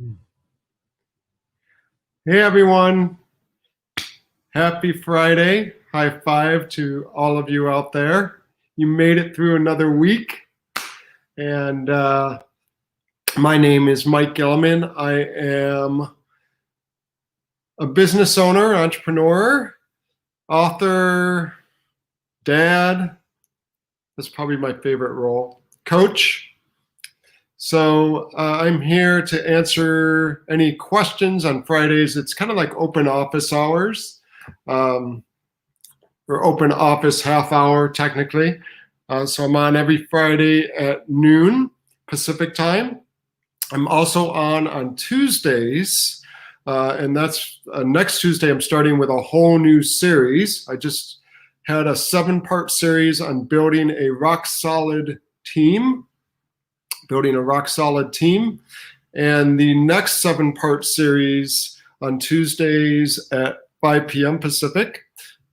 Hey everyone, happy Friday. High five to all of you out there. You made it through another week. And my name is Mike Gilliman. I am a business owner, entrepreneur, author, dad. That's probably my favorite role. Coach. So I'm here to answer any questions on Fridays. It's kind of like open office hours, or open office half hour technically. So I'm on every Friday at noon Pacific time. I'm also on Tuesdays, and that's next Tuesday. I'm starting with a whole new series. I just had a 7-part series on building a rock solid team. And the next 7-part series on Tuesdays at 5 p.m. Pacific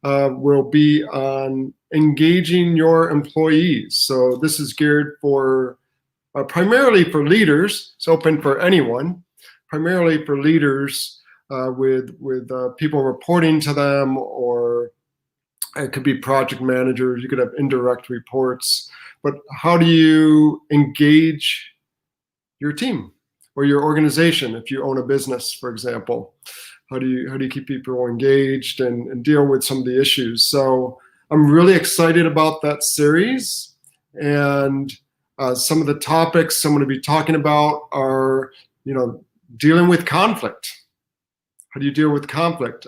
will be on engaging your employees. So this is geared for primarily for leaders. It's open for anyone, primarily for leaders with people reporting to them, or it could be project managers. You could have indirect reports. But how do you engage your team or your organization if you own a business, for example? How do you keep people engaged and deal with some of the issues? So I'm really excited about that series. And some of the topics I'm going to be talking about are, dealing with conflict. How do you deal with conflict?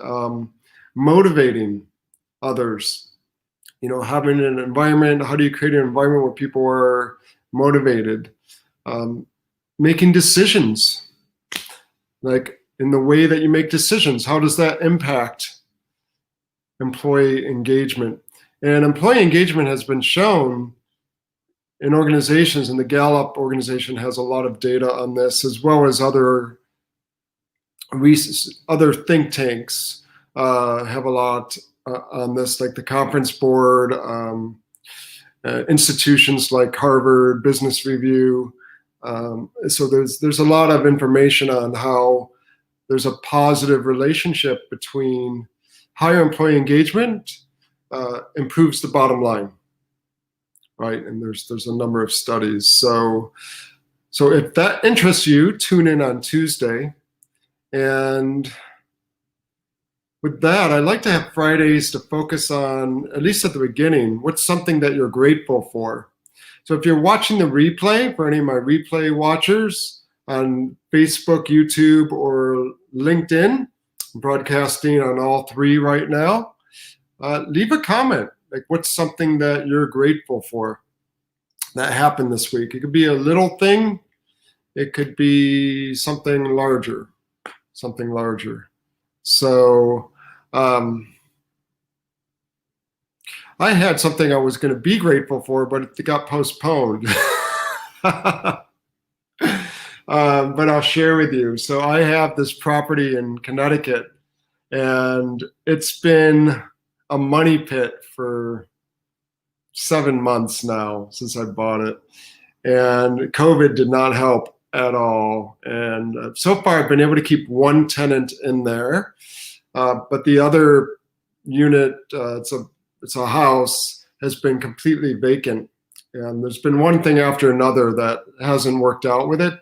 Motivating others. Having an environment, how do you create an environment where people are motivated? Making decisions, like in the way that you make decisions, how does that impact employee engagement? And employee engagement has been shown in organizations, and the Gallup organization has a lot of data on this, as well as other think tanks have a lot on this, like the Conference Board, institutions like Harvard Business Review. So there's a lot of information on how there's a positive relationship between higher employee engagement improves the bottom line, right? And there's a number of studies. So if that interests you, tune in on Tuesday. And with that, I like to have Fridays to focus on, at least at the beginning, what's something that you're grateful for. So if you're watching the replay, for any of my replay watchers on Facebook, YouTube, or LinkedIn, I'm broadcasting on all 3 right now, leave a comment. Like, what's something that you're grateful for that happened this week? It could be a little thing. It could be something larger. So I had something I was going to be grateful for, but it got postponed. But I'll share with you. So I have this property in Connecticut, and it's been a money pit for 7 months now since I bought it. And COVID did not help at all. And so far I've been able to keep one tenant in there. But the other unit, it's a house, has been completely vacant. And there's been one thing after another that hasn't worked out with it.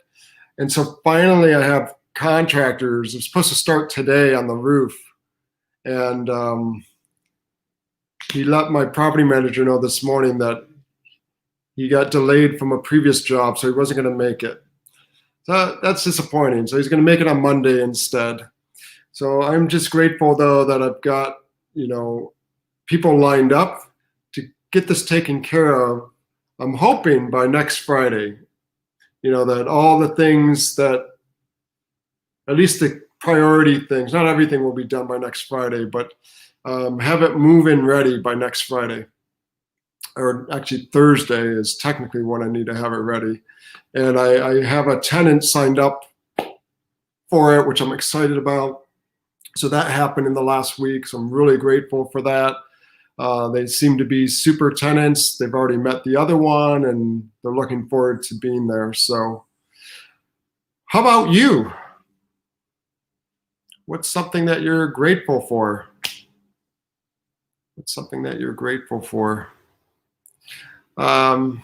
And so finally I have contractors. They're supposed to start today on the roof. And he let my property manager know this morning that he got delayed from a previous job, so he wasn't going to make it. So that's disappointing. So he's going to make it on Monday instead. So I'm just grateful, though, that I've got, people lined up to get this taken care of. I'm hoping by next Friday, that all the things that, at least the priority things, not everything will be done by next Friday, but have it move-in ready by next Friday. Or actually Thursday is technically when I need to have it ready. And I have a tenant signed up for it, which I'm excited about. So that happened in the last week. So I'm really grateful for that. They seem to be super tenants. They've already met the other one, and they're looking forward to being there. So how about you? What's something that you're grateful for? What's something that you're grateful for? What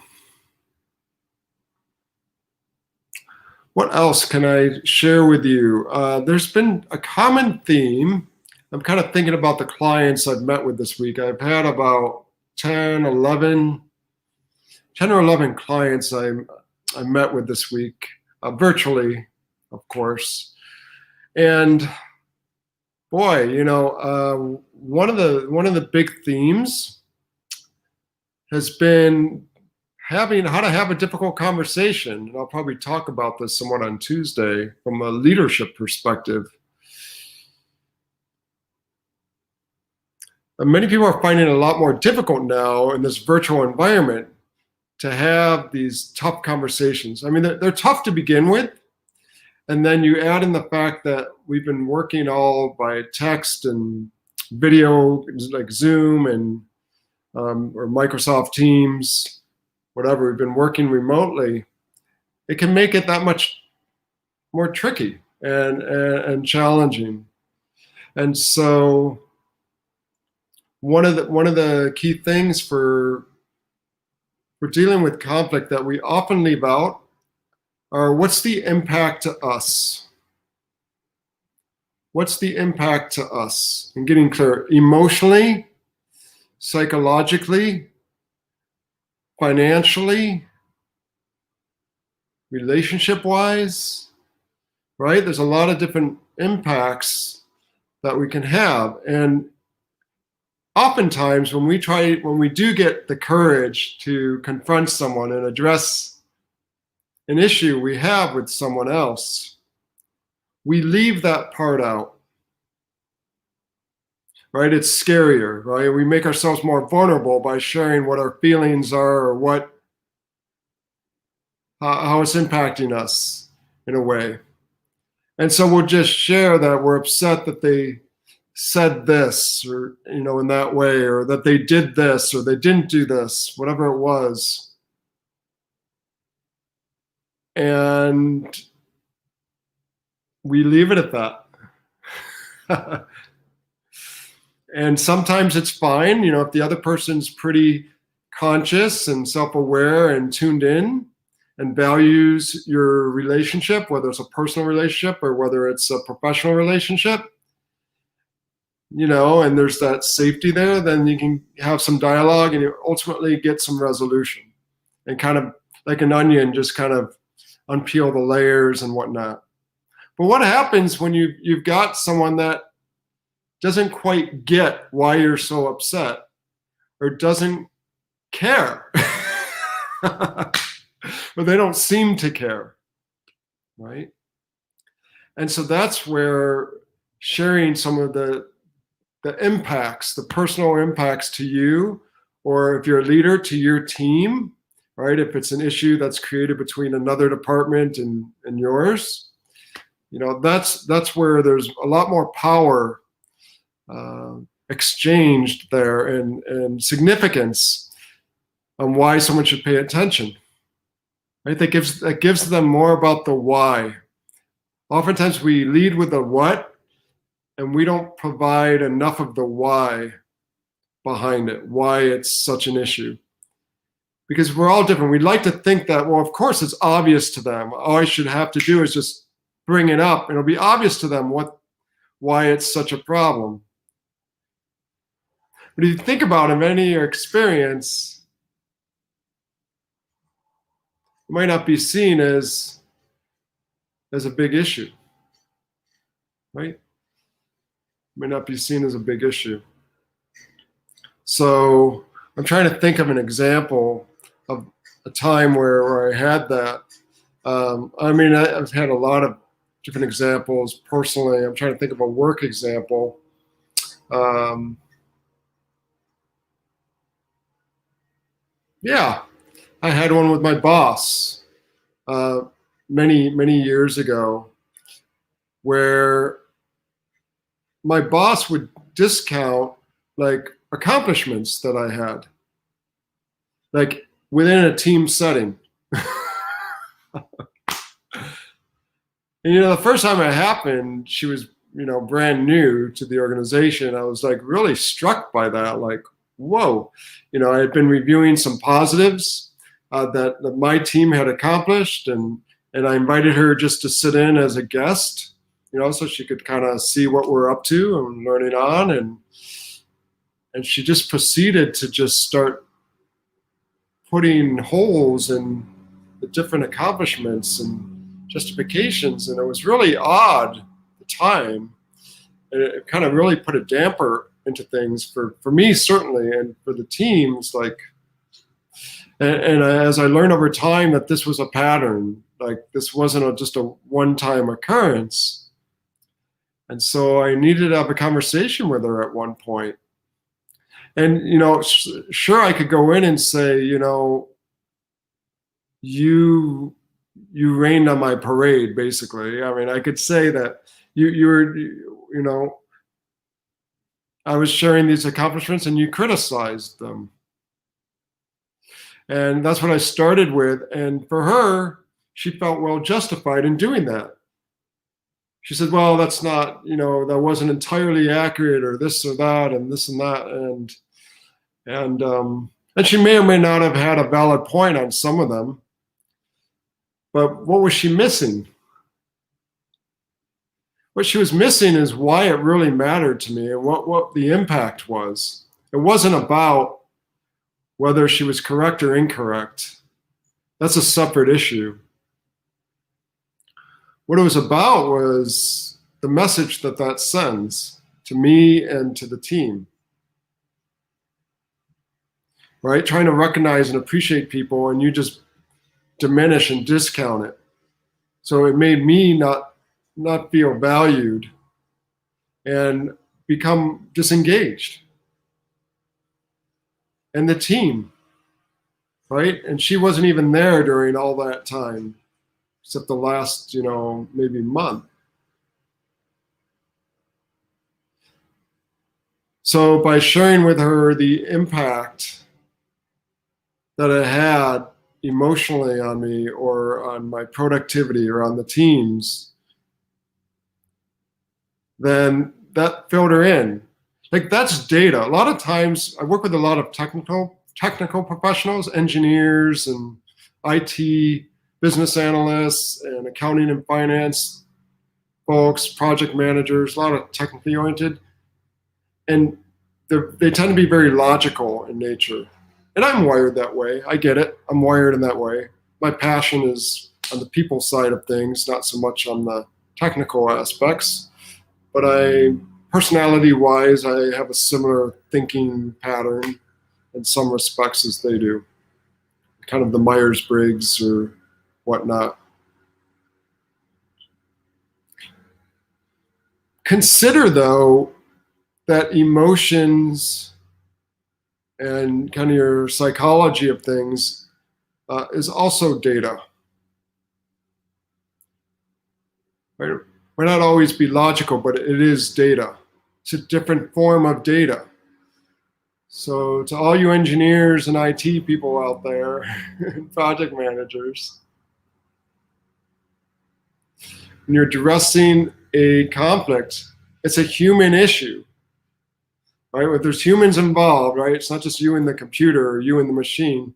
else can I share with you? There's been a common theme. I'm kind of thinking about the clients I've met with this week. I've had about 10 or 11 clients I met with this week, virtually, of course. And boy, one of the big themes has been how to have a difficult conversation. And I'll probably talk about this somewhat on Tuesday from a leadership perspective. And many people are finding it a lot more difficult now in this virtual environment to have these tough conversations. I mean, they're tough to begin with. And then you add in the fact that we've been working all by text and video, like Zoom and or Microsoft Teams, whatever. We've been working remotely. It can make it that much more tricky and challenging. And so, one of the key things for dealing with conflict that we often leave out are what's the impact to us? What's the impact to us? And getting clear emotionally, psychologically, financially, relationship-wise, right? There's a lot of different impacts that we can have. And oftentimes when we do get the courage to confront someone and address an issue we have with someone else, we leave that part out, right? It's scarier, right? We make ourselves more vulnerable by sharing what our feelings are or how it's impacting us in a way. And so we'll just share that we're upset that they said this or, in that way, or that they did this or they didn't do this, whatever it was. And we leave it at that. And sometimes it's fine, if the other person's pretty conscious and self-aware and tuned in and values your relationship, whether it's a personal relationship or whether it's a professional relationship, and there's that safety there, then you can have some dialogue and you ultimately get some resolution and kind of like an onion, just kind of unpeel the layers and whatnot. But what happens when you've got someone that doesn't quite get why you're so upset or doesn't care? Or they don't seem to care, right? And so that's where sharing some of the impacts, the personal impacts to you, or if you're a leader, to your team, right? If it's an issue that's created between another department and yours, that's where there's a lot more power exchanged there and significance on why someone should pay attention. Right? That gives them more about the why. Oftentimes we lead with the what, and we don't provide enough of the why behind it, why it's such an issue. Because we're all different. We'd like to think that, well, of course it's obvious to them. All I should have to do is just bring it up. It'll be obvious to them why it's such a problem. But if you think about it, in any of your experience, it might not be seen as a big issue, right? It may not be seen as a big issue. So I'm trying to think of an example of a time where I had that. I've had a lot of different examples personally. I'm trying to think of a work example. Yeah, I had one with my boss many years ago, where my boss would discount like accomplishments that I had, like within a team setting. And the first time it happened, she was brand new to the organization, I was like really struck by that. Like, whoa, I had been reviewing some positives that my team had accomplished, and I invited her just to sit in as a guest, so she could kind of see what we're up to and learning on, and she just proceeded to just start putting holes in the different accomplishments and justifications, and it was really odd at the time. And it kind of really put a damper into things for me, certainly, and for the teams. Like, and as I learned over time that this was a pattern, like this wasn't just a one-time occurrence. And so I needed to have a conversation with her at one point. And, sure, I could go in and say, you rained on my parade, basically. I mean, I could say that you were, I was sharing these accomplishments and you criticized them. And that's what I started with. And for her, she felt well justified in doing that. She said, well, that's not, that wasn't entirely accurate, or this or that, and this and that. And she may or may not have had a valid point on some of them. But what was she missing? What she was missing is why it really mattered to me and what the impact was. It wasn't about whether she was correct or incorrect. That's a separate issue. What it was about was the message that sends to me and to the team. Right? Trying to recognize and appreciate people, and you just diminish and discount it. So it made me not feel valued and become disengaged. And the team, right? And she wasn't even there during all that time, except the last, maybe month. So by sharing with her the impact that it had emotionally on me, or on my productivity, or on the teams, then that filled her in. Like, that's data. A lot of times I work with a lot of technical professionals, engineers and IT business analysts and accounting and finance folks, project managers, a lot of technically oriented. And they tend to be very logical in nature. And I'm wired that way. I get it. I'm wired in that way. My passion is on the people side of things, not so much on the technical aspects. But personality-wise, I have a similar thinking pattern in some respects as they do. Kind of the Myers-Briggs or whatnot. Consider, though, that emotions and kind of your psychology of things is also data. Right? Might not always be logical, but it is data. It's a different form of data. So to all you engineers and IT people out there, and project managers, when you're addressing a conflict, it's a human issue. Right? If there's humans involved, right? It's not just you and the computer or you and the machine.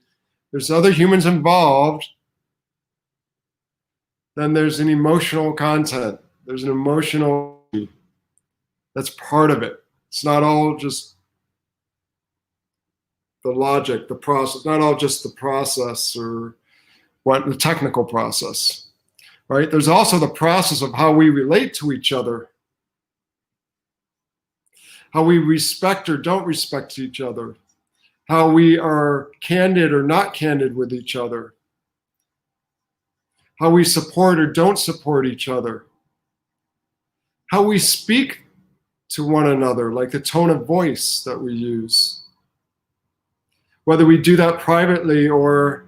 There's other humans involved. Then there's an emotional content. There's an emotional, that's part of it. It's not all just the logic, the process, not all just the process or the technical process, right? There's also the process of how we relate to each other, how we respect or don't respect each other, how we are candid or not candid with each other, how we support or don't support each other, how we speak to one another, like the tone of voice that we use, whether we do that privately or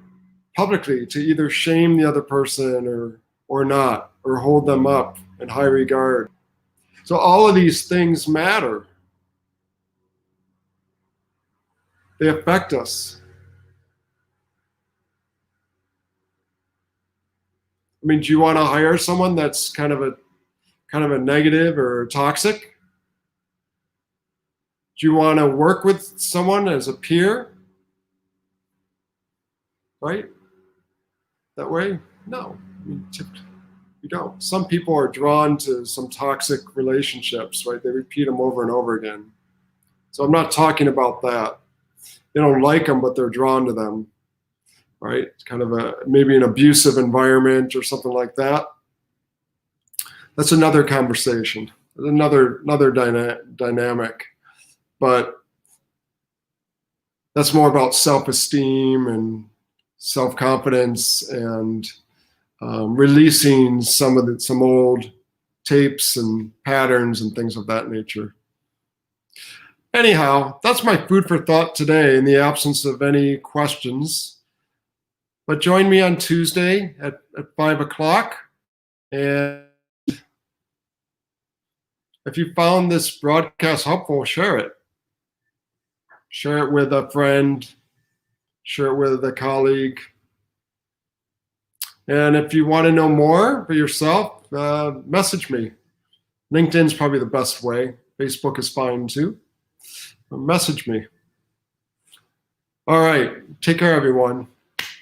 publicly to either shame the other person or not, or hold them up in high regard. So all of these things matter. They affect us. I mean, do you want to hire someone that's kind of kind of a negative or toxic? Do you want to work with someone as a peer? Right? That way? No, you don't. Some people are drawn to some toxic relationships, right? They repeat them over and over again. So I'm not talking about that. They don't like them, but they're drawn to them, right? It's kind of maybe an abusive environment or something like that. That's another conversation, another dynamic. But that's more about self-esteem and self-confidence and releasing some old tapes and patterns and things of that nature. Anyhow, that's my food for thought today in the absence of any questions. But join me on Tuesday at 5 o'clock. And if you found this broadcast helpful, share it. Share it with a friend. Share it with a colleague. And if you want to know more for yourself, message me. LinkedIn's probably the best way. Facebook is fine too. But message me. All right. Take care, everyone.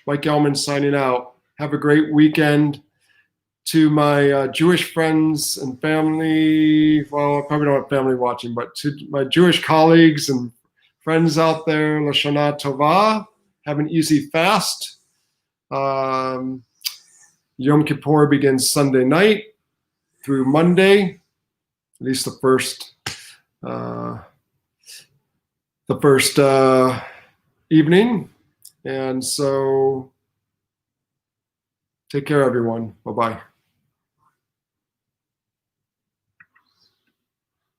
Mike Gelman signing out. Have a great weekend. To my Jewish friends and family, well, I probably don't have family watching, but to my Jewish colleagues and friends out there, Lashana Tova, have an easy fast. Yom Kippur begins Sunday night through Monday, at least the first evening. And so take care, everyone. Bye-bye.